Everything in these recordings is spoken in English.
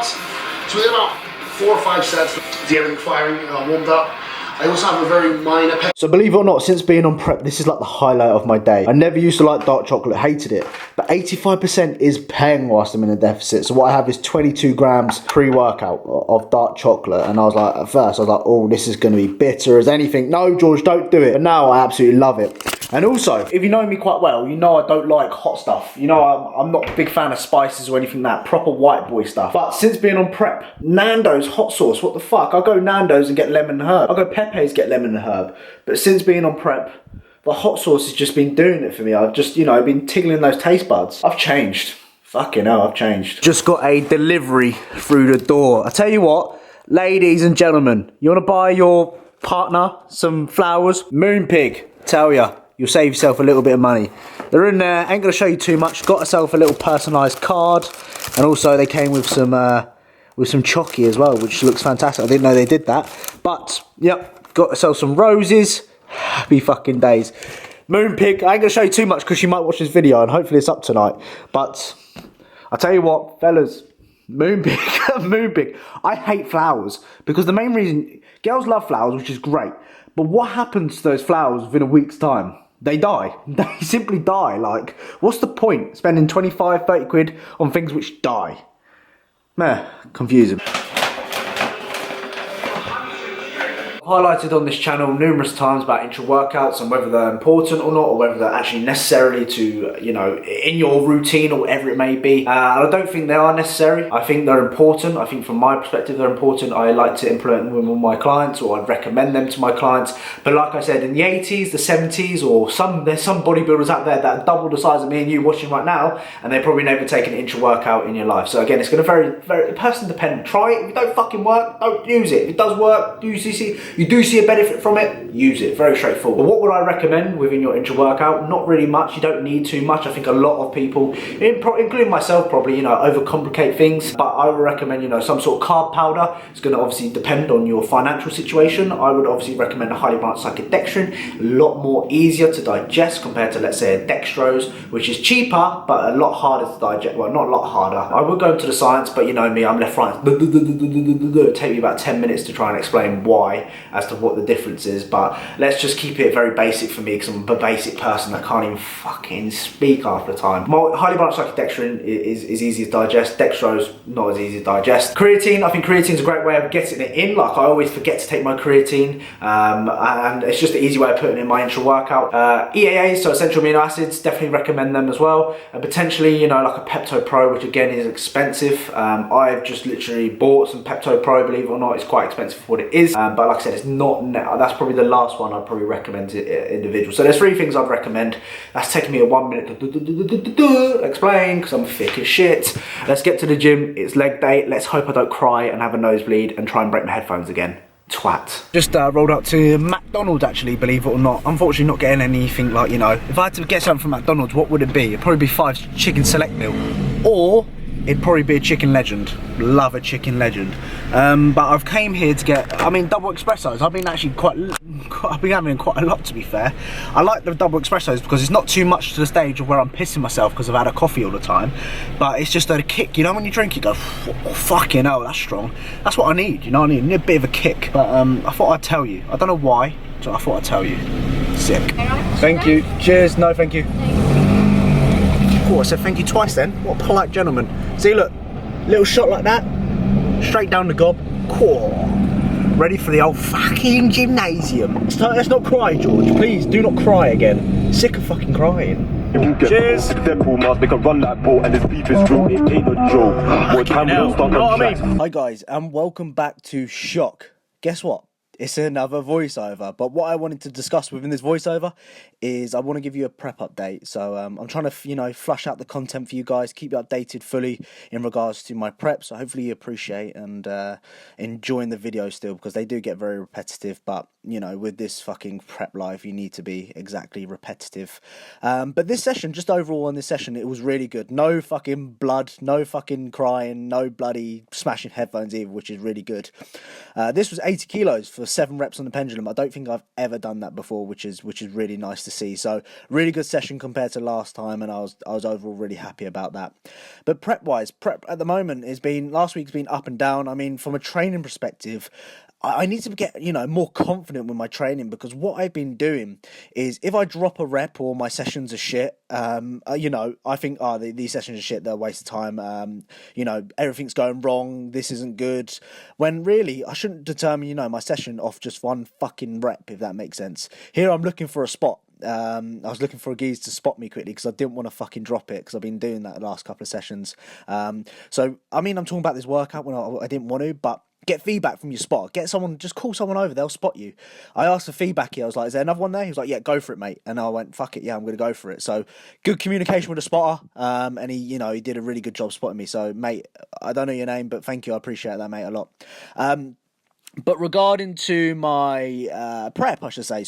squats. So within about 4 or 5 sets, to get everything firing, warmed up. I also have a very minor pep. So believe it or not, since being on prep, this is like the highlight of my day. I never used to like dark chocolate, hated it. But 85% is paying whilst I'm in a deficit. So what I have is 22 grams pre-workout of dark chocolate. And I was like, at first, I was like, oh, this is going to be bitter as anything. No, George, don't do it. But now I absolutely love it. And also, if you know me quite well, you know I don't like hot stuff. You know I'm not a big fan of spices or anything like that, proper white boy stuff. But since being on prep, Nando's hot sauce, what the fuck? I'll go Nando's and get lemon and herb. I'll go Pepe's, get lemon and herb. But since being on prep, the hot sauce has just been doing it for me. I've just, you know, been tickling those taste buds. I've changed. Fucking hell, I've changed. Just got a delivery through the door. I tell you what, ladies and gentlemen, you want to buy your partner some flowers? Moonpig, tell ya. You'll save yourself a little bit of money. They're in there, ain't gonna show you too much. Got herself a little personalised card. And also they came with some chocky as well, which looks fantastic. I didn't know they did that. But, yep, got herself some roses. Happy fucking days. Moonpig, I ain't gonna show you too much because she might watch this video and hopefully it's up tonight. But, I'll tell you what, fellas, Moonpig, Moonpig. I hate flowers because the main reason, girls love flowers, which is great. But what happens to those flowers within a week's time? They die. They simply die. Like, what's the point spending 25, 30 quid on things which die? Meh, confusing. Highlighted on this channel numerous times about intra-workouts and whether they're important or not, or whether they're actually necessarily to, you know, in your routine or whatever it may be. I don't think they are necessary. I think they're important. I think from my perspective they're important. I like to implement them with my clients, or I'd recommend them to my clients. But like I said, in the 80s, the 70s, or there's some bodybuilders out there that are double the size of me and you watching right now, and they've probably never taken an intra-workout in your life. So again, it's going to very person dependent. Try it. If it don't fucking work, don't use it. If it does work, you do see a benefit from it, use it. Very straightforward. But what would I recommend within your intra-workout? Not really much. You don't need too much. I think a lot of people, including myself probably, you know, overcomplicate things. But I would recommend, you know, some sort of carb powder. It's going to obviously depend on your financial situation. I would obviously recommend a highly branched cyclodextrin. A lot more easier to digest compared to, let's say, a dextrose, which is cheaper, but a lot harder to digest. Well, not a lot harder. I would go into the science, but you know me, I'm left, right. It'll take me about 10 minutes to try and explain why, as to what the difference is, but let's just keep it very basic for me because I'm a basic person that can't even fucking speak half the time. Highly branched cyclodextrin is easy to digest. Dextrose, not as easy to digest. Creatine, I think creatine's a great way of getting it in. Like, I always forget to take my creatine, and it's just an easy way of putting in my intra-workout. EAAs, so essential amino acids, definitely recommend them as well. And potentially, you know, like a Pepto Pro, which again is expensive. I've just literally bought some Pepto Pro, believe it or not. It's quite expensive for what it is, but like I said, it's not, that's probably the last one I'd probably recommend to individuals. So there's 3 things I'd recommend. That's taking me a 1 minute to explain because I'm thick as shit. Let's get to the gym. It's leg day. Let's hope I don't cry and have a nosebleed and try and break my headphones again. Twat. Just rolled up to McDonald's actually, believe it or not. Unfortunately not getting anything like, you know, if I had to get something from McDonald's, what would it be? It'd probably be 5 chicken select meal, or it'd probably be a chicken legend. Love a chicken legend. But I've came here to get, I mean, double espressos. I've been actually I've been having quite a lot, to be fair. I like the double espressos because it's not too much to the stage of where I'm pissing myself because I've had a coffee all the time. But it's just a kick, you know, when you drink you go, oh, fucking hell, that's strong. That's what I need, you know what I mean? I need a bit of a kick. But I thought I'd tell you. I don't know why, so I thought I'd tell you. Sick. Thank you. Cheers. No, thank you. Oh, I said thank you twice then. What a polite gentleman. See, look, little shot like that, straight down the gob. Cool. Ready for the old fucking gymnasium. Let's not cry, George. Please, do not cry again. Sick of fucking crying. Cheers. Hi guys, and welcome back to Shock. Guess what? It's another voiceover, but what I wanted to discuss within this voiceover is I want to give you a prep update. So I'm trying to, you know, flush out the content for you guys, keep you updated fully in regards to my prep. So hopefully you appreciate and enjoying the videos still, because they do get very repetitive. But you know, with this fucking prep life, you need to be exactly repetitive. But this session, just overall on this session, it was really good. No fucking blood, no fucking crying, no bloody smashing headphones either, which is really good. This was 80 kilos for 7 reps on the pendulum. I don't think I've ever done that before, which is really nice to to see. So really good session compared to last time, and I was overall really happy about that. But prep at the moment last week's been up and down. I mean, from a training perspective, I need to get, more confident with my training, because what I've been doing is, if I drop a rep or my sessions are shit, I think, these sessions are shit, they're a waste of time, everything's going wrong, this isn't good, when really I shouldn't determine, my session off just one fucking rep, if that makes sense. Here I'm looking for a spot. I was looking for a geese to spot me quickly because I didn't want to fucking drop it, because I've been doing that the last couple of sessions. I'm talking about this workout when I didn't want to, but get feedback from your spot. Just call someone over, they'll spot you. I asked for feedback here. I was like, is there another one there? He was like, yeah, go for it, mate. And I went, fuck it, yeah, I'm going to go for it. So good communication with the spotter. And he did a really good job spotting me. So, mate, I don't know your name, but thank you. I appreciate that, mate, a lot. But regarding to my prep, I should say,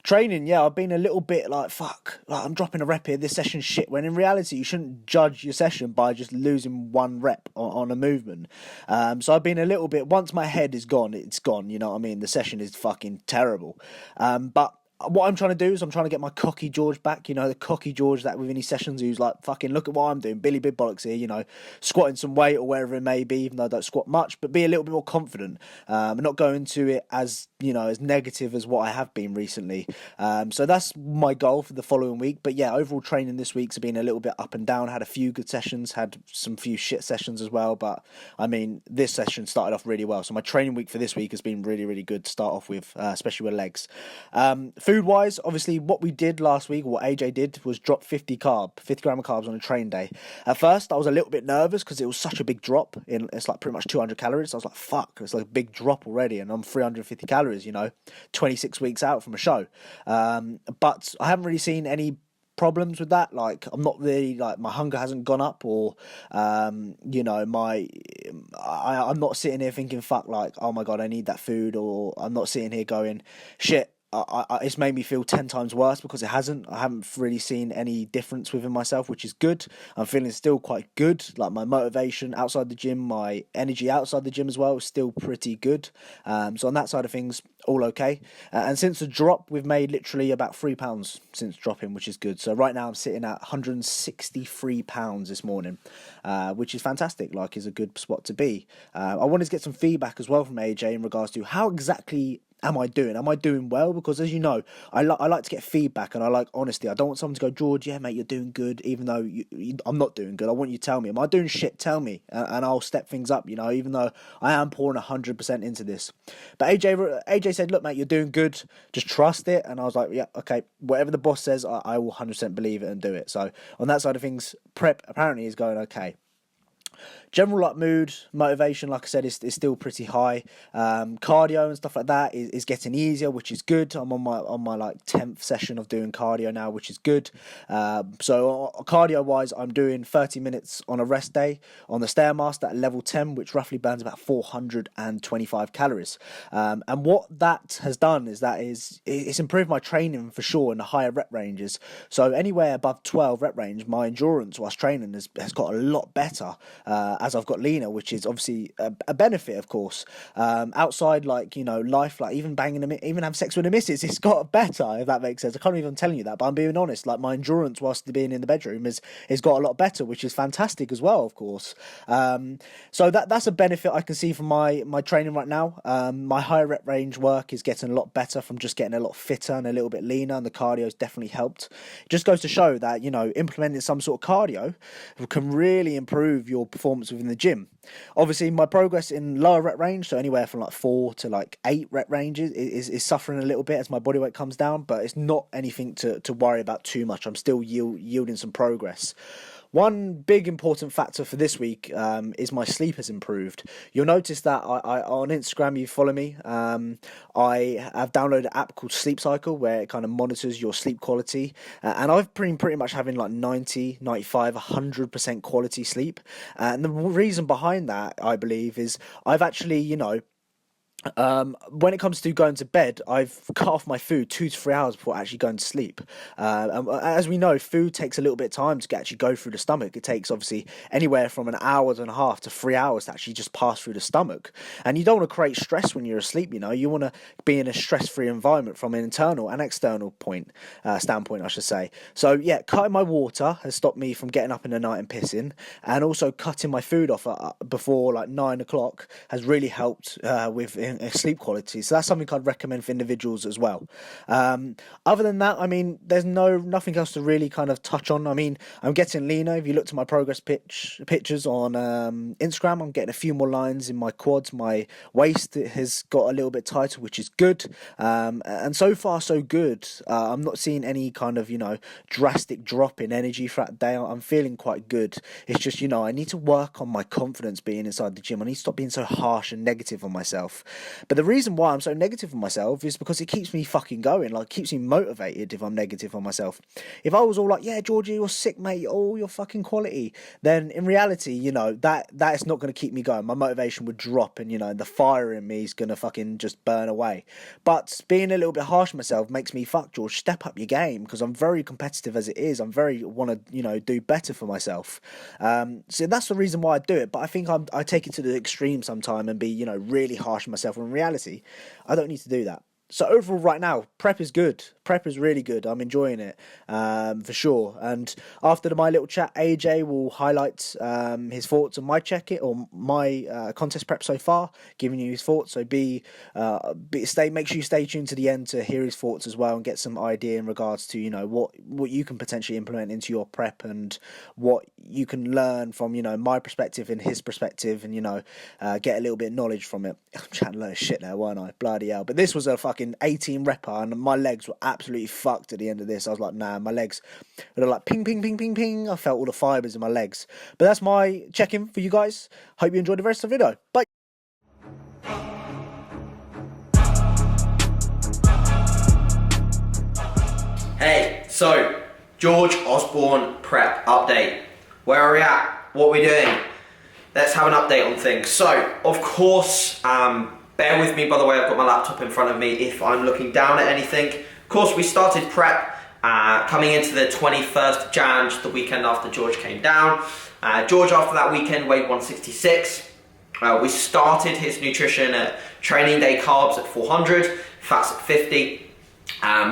training, yeah, I've been a little bit like, fuck, I'm dropping a rep here, this session's shit, when in reality, you shouldn't judge your session by just losing one rep on a movement. So I've been a little bit, once my head is gone, it's gone, you know what I mean? The session is fucking terrible. But what I'm trying to do is I'm trying to get my cocky George back, the cocky George that within his sessions who's like, fucking look at what I'm doing, Billy Big Bollocks here, squatting some weight or wherever it may be, even though I don't squat much, but be a little bit more confident, and not go into it as negative as what I have been recently. So that's my goal for the following week. But yeah, overall training this week's been a little bit up and down. Had a few good sessions, had some few shit sessions as well, but I mean, this session started off really well. So my training week for this week has been really, really good to start off with, especially with legs. Food wise, obviously what we did last week, what AJ did, was drop 50 gram of carbs on a train day. At first I was a little bit nervous because it was such a big drop. It's like pretty much 200 calories. I was like, fuck, it's like a big drop already, and I'm 350 calories, 26 weeks out from a show. But I haven't really seen any problems with that. Like, I'm not really, like, my hunger hasn't gone up, or I'm not sitting here thinking, fuck, like, oh my god, I need that food, or I'm not sitting here going, shit, it's made me feel 10 times worse, because it hasn't. I haven't really seen any difference within myself, which is good. I'm feeling still quite good. Like, my motivation outside the gym, my energy outside the gym as well is still pretty good. So on that side of things, all okay. And since the drop, we've made literally about 3 pounds since dropping, which is good. So right now I'm sitting at 163 pounds this morning, which is fantastic. Like, is a good spot to be. I wanted to get some feedback as well from AJ in regards to how exactly am I doing? Am I doing well? Because, as you know, I like to get feedback, and I like honesty. I don't want someone to go, George, yeah, mate, you're doing good, even though I'm not doing good. I want you to tell me, am I doing shit? Tell me, and I'll step things up, even though I am pouring 100% into this. But AJ said, look, mate, you're doing good. Just trust it. And I was like, yeah, okay, whatever the boss says, I will 100% believe it and do it. So on that side of things, prep apparently is going okay. General mood, motivation, like I said, is still pretty high. Cardio and stuff like that is getting easier, which is good. I'm on my like 10th session of doing cardio now, which is good. So cardio wise, I'm doing 30 minutes on a rest day on the Stairmaster at level 10, which roughly burns about 425 calories. And what that has done is it's improved my training for sure in the higher rep ranges. So anywhere above 12 rep range, my endurance whilst training has got a lot better. As I've got leaner, which is obviously a benefit, of course. Outside, like, life, like even even have sex with a missus, it's got better, if that makes sense. I can't even tell you that, but I'm being honest. Like, my endurance whilst being in the bedroom is got a lot better, which is fantastic as well, of course. So that's a benefit I can see from my training right now. My higher rep range work is getting a lot better from just getting a lot fitter and a little bit leaner, and the cardio has definitely helped. It just goes to show that, implementing some sort of cardio can really improve your performance within the gym. Obviously, my progress in lower rep range, so anywhere from like 4 to like 8 rep ranges, is suffering a little bit as my body weight comes down, but it's not anything to worry about too much. I'm still yielding some progress. One big important factor for this week is my sleep has improved. You'll notice that I on Instagram, you follow me, I have downloaded an app called Sleep Cycle, where it kind of monitors your sleep quality, and I've been pretty much having like 90, 95, 100% quality sleep. And the reason behind that, I believe, is I've actually, When it comes to going to bed, I've cut off my food 2 to 3 hours before actually going to sleep. And as we know, food takes a little bit of time to actually go through the stomach. It takes obviously anywhere from an hour and a half to 3 hours to actually just pass through the stomach. And you don't want to create stress when you're asleep. You want to be in a stress-free environment from an internal and external standpoint, I should say. So yeah, cutting my water has stopped me from getting up in the night and pissing, and also cutting my food off before like 9 o'clock has really helped with sleep quality. So that's something I'd recommend for individuals as well. Other than that, I mean, there's nothing else to really kind of touch on. I mean, I'm getting leaner. If you look at my progress pictures on Instagram, I'm getting a few more lines in my quads. My waist has got a little bit tighter, which is good. And so far, so good. I'm not seeing any kind of, drastic drop in energy throughout the day. I'm feeling quite good. It's just, I need to work on my confidence being inside the gym. I need to stop being so harsh and negative on myself. But the reason why I'm so negative on myself is because it keeps me fucking going. Like, it keeps me motivated if I'm negative on myself. If I was all like, yeah, Georgie, you're sick, mate, oh, you're fucking quality, then in reality, that is not going to keep me going. My motivation would drop, and, the fire in me is going to fucking just burn away. But being a little bit harsh on myself makes me, fuck, George, step up your game, because I'm very competitive as it is. I'm very want to, do better for myself. So that's the reason why I do it. But I think I take it to the extreme sometime and be, really harsh on myself. When in reality, I don't need to do that. So overall, right now, prep is good. Prep is really good. I'm enjoying it, for sure. And after my little chat, AJ will highlight his thoughts on my my contest prep so far, giving you his thoughts. So make sure you stay tuned to the end to hear his thoughts as well, and get some idea in regards to what you can potentially implement into your prep, and what you can learn from my perspective and his perspective, and get a little bit of knowledge from it. I'm trying to learn shit there, weren't I? Bloody hell! But this was a fucking 18 repper, and my legs were absolutely fucked at the end of this. I was like, nah, my legs were like ping, ping, ping, ping, ping. I felt all the fibers in my legs. But that's my check-in for you guys. Hope you enjoyed the rest of the video. Bye. Hey, so George Osborne prep update. Where are we at? What are we doing? Let's have an update on things. So, of course, bear with me, by the way, I've got my laptop in front of me if I'm looking down at anything. Of course, we started prep coming into the 21st of Jan, the weekend after George came down. George, after that weekend, weighed 166. We started his nutrition at training day carbs at 400, fats at 50.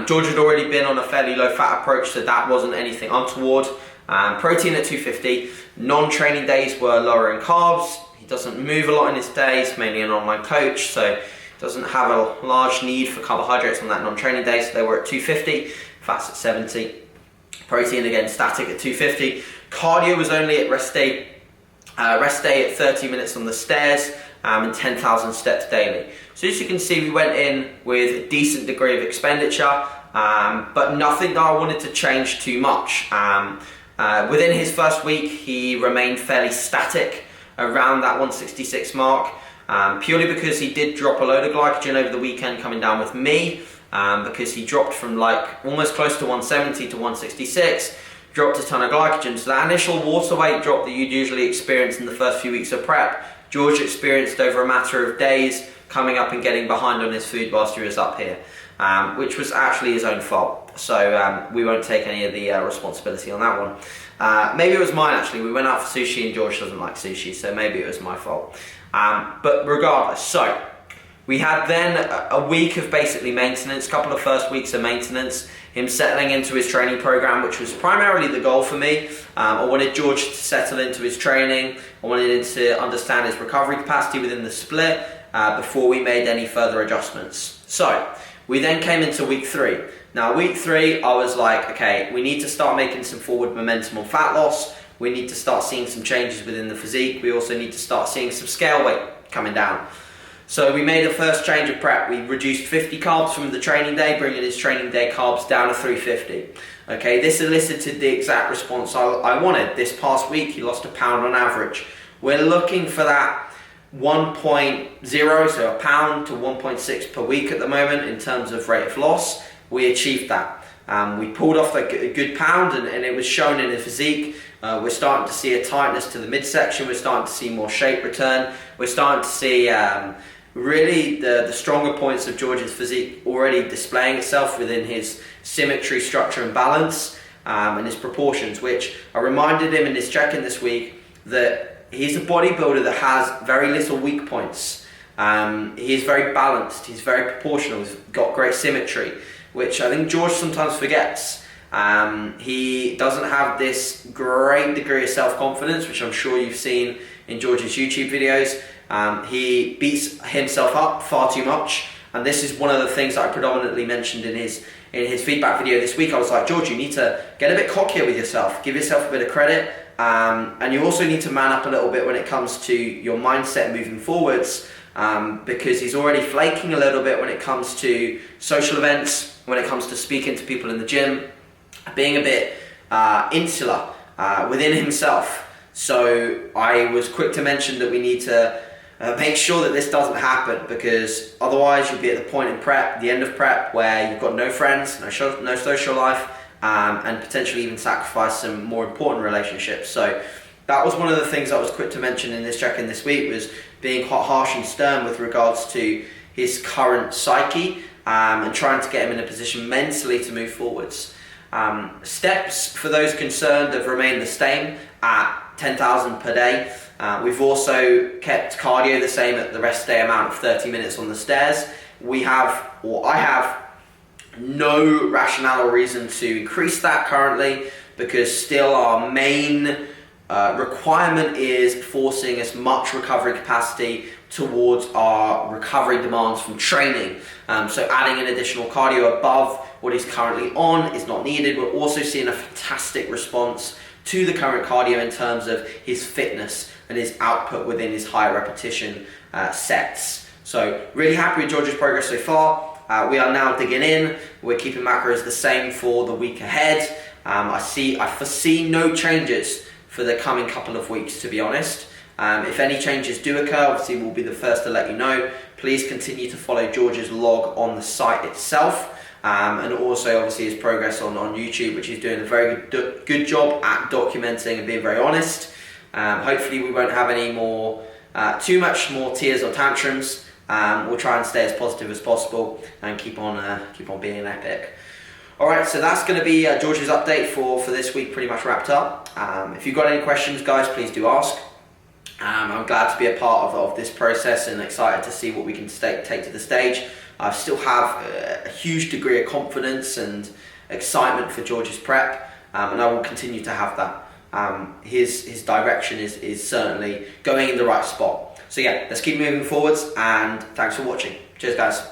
George had already been on a fairly low fat approach, so that wasn't anything untoward. Protein at 250. Non-training days were lower in carbs. He doesn't move a lot in his days, mainly an online coach, so doesn't have a large need for carbohydrates on that non-training day, so they were at 250, fats at 70. Protein again static at 250. Cardio was only at rest day at 30 minutes on the stairs, and 10,000 steps daily. So as you can see, we went in with a decent degree of expenditure, but nothing that I wanted to change too much. Within his first week, he remained fairly static around that 166 mark, purely because he did drop a load of glycogen over the weekend coming down with me, because he dropped from like almost close to 170 to 166, dropped a ton of glycogen. So that initial water weight drop that you'd usually experience in the first few weeks of prep, George experienced over a matter of days, coming up and getting behind on his food whilst he was up here, which was actually his own fault. So we won't take any of the responsibility on that one. Maybe it was mine actually. We went out for sushi and George doesn't like sushi, so maybe it was my fault. But regardless, so we had then a week of basically maintenance, couple of first weeks of maintenance, him settling into his training program, which was primarily the goal for me. I wanted George to settle into his training. I wanted him to understand his recovery capacity within the split before we made any further adjustments. So we then came into week 3. Now week 3, I was like, okay, we need to start making some forward momentum on fat loss. We need to start seeing some changes within the physique. We also need to start seeing some scale weight coming down. So we made a first change of prep. We reduced 50 carbs from the training day, bringing his training day carbs down to 350. Okay, this elicited the exact response I wanted. This past week, he lost a pound on average. We're looking for that 1.0, so a pound to 1.6 per week at the moment in terms of rate of loss. We achieved that. We pulled off a good pound, and it was shown in the physique. We're starting to see a tightness to the midsection. We're starting to see more shape return. We're starting to see really the stronger points of George's physique already displaying itself within his symmetry, structure and balance, and his proportions, which I reminded him in his check-in this week that he's a bodybuilder that has very little weak points. He is very balanced, he's very proportional, he's got great symmetry, which I think George sometimes forgets. He doesn't have this great degree of self-confidence, which I'm sure you've seen in George's YouTube videos. He beats himself up far too much, and this is one of the things that I predominantly mentioned in his feedback video this week. I was like, George, you need to get a bit cockier with yourself, give yourself a bit of credit, and you also need to man up a little bit when it comes to your mindset moving forwards, because he's already flaking a little bit when it comes to social events, when it comes to speaking to people in the gym, being a bit insular within himself. So I was quick to mention that we need to make sure that this doesn't happen, because otherwise you'll be at the point in prep, the end of prep, where you've got no friends, no social life, and potentially even sacrifice some more important relationships. So that was one of the things I was quick to mention in this check-in this week, was being quite harsh and stern with regards to his current psyche, and trying to get him in a position mentally to move forwards. Steps for those concerned have remained the same at 10,000 per day. We've also kept cardio the same at the rest day amount of 30 minutes on the stairs. I have no rationale or reason to increase that currently, because still our main requirement is forcing as much recovery capacity towards our recovery demands from training. So adding an additional cardio above what he's currently on is not needed. We're also seeing a fantastic response to the current cardio in terms of his fitness and his output within his high repetition sets. So really happy with George's progress so far. We are now digging in. We're keeping macros the same for the week ahead. I foresee no changes for the coming couple of weeks, to be honest. If any changes do occur, obviously we'll be the first to let you know. Please continue to follow George's log on the site itself, and also obviously his progress on YouTube, which he's doing a very good job at documenting and being very honest. Hopefully we won't have any more too much more tears or tantrums. We'll try and stay as positive as possible and keep on being epic. Alright, so that's going to be George's update for this week, pretty much wrapped up. If you've got any questions, guys, please do ask. I'm glad to be a part of this process and excited to see what we can take to the stage. I still have a huge degree of confidence and excitement for George's prep, and I will continue to have that. His direction is certainly going in the right spot. So yeah, let's keep moving forwards, and thanks for watching. Cheers, guys.